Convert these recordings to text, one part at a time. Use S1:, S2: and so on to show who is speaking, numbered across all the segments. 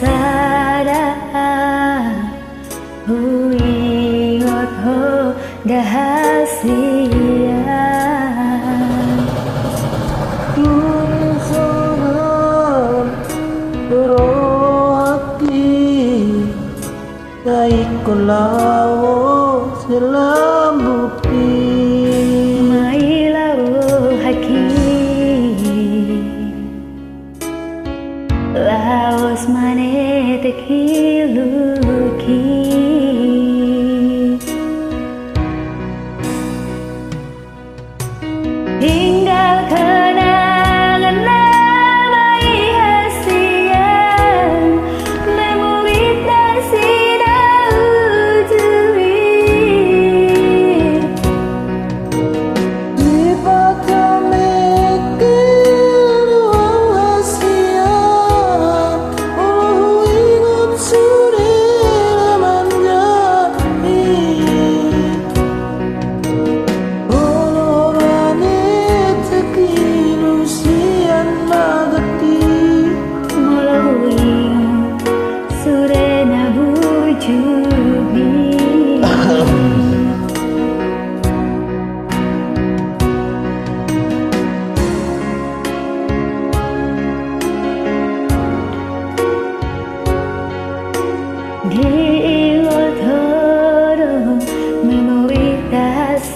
S1: sada ingot ho rahasia
S2: Insan berhati baik kolawo selam bukti
S1: mailawo haki laos mane tekiluki tinggal kenangan namai hasian memori tak sida ujui
S2: di batang mikir hasian oh ingat sudah menjadi
S1: Diilotoro memori kasihan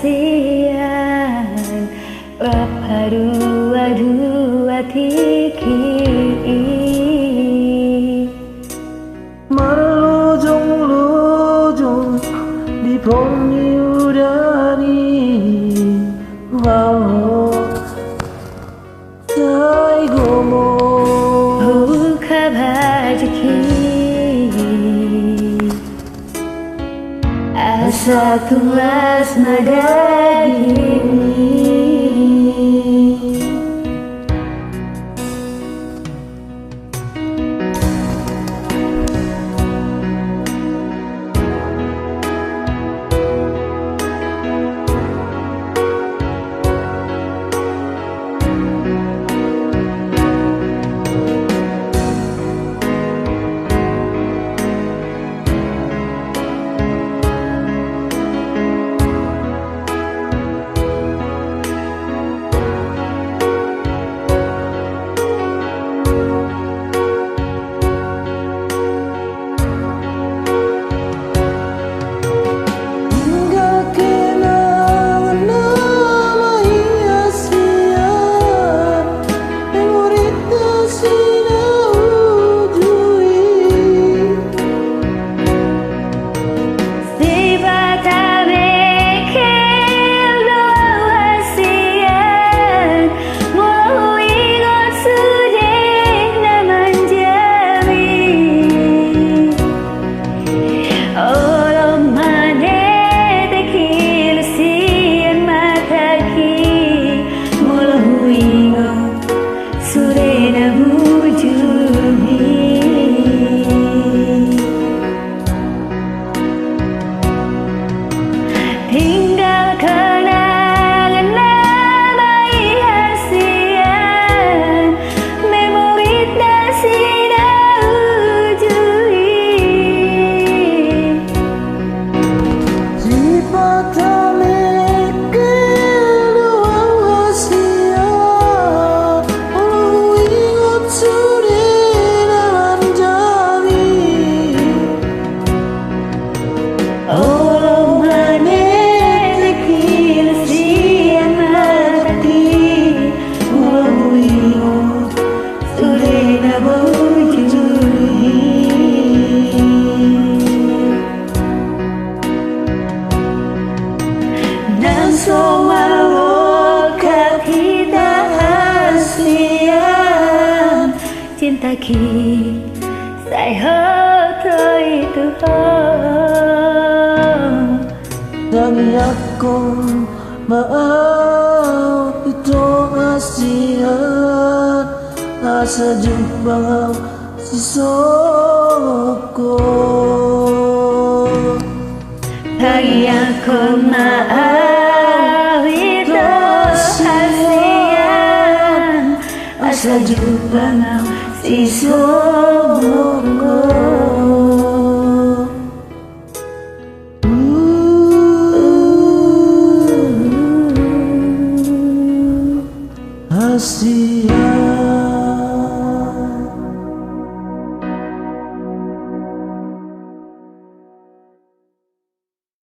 S1: Rapadu-adu atiki
S2: melujung-lujung di bumi udani walau sai gomo
S1: Ukabajiki asa tulas madagini tinggal kenangan namai hasian memori tak sida ujui
S2: di batang mikir hasian oh ingat sudah menjadi
S1: cinta ki sai hết thôi từ hôm
S2: Tangi aku maaf itu asian asa jumpa si soko
S1: Tangi aku maaf itu asian asa jumpa si soko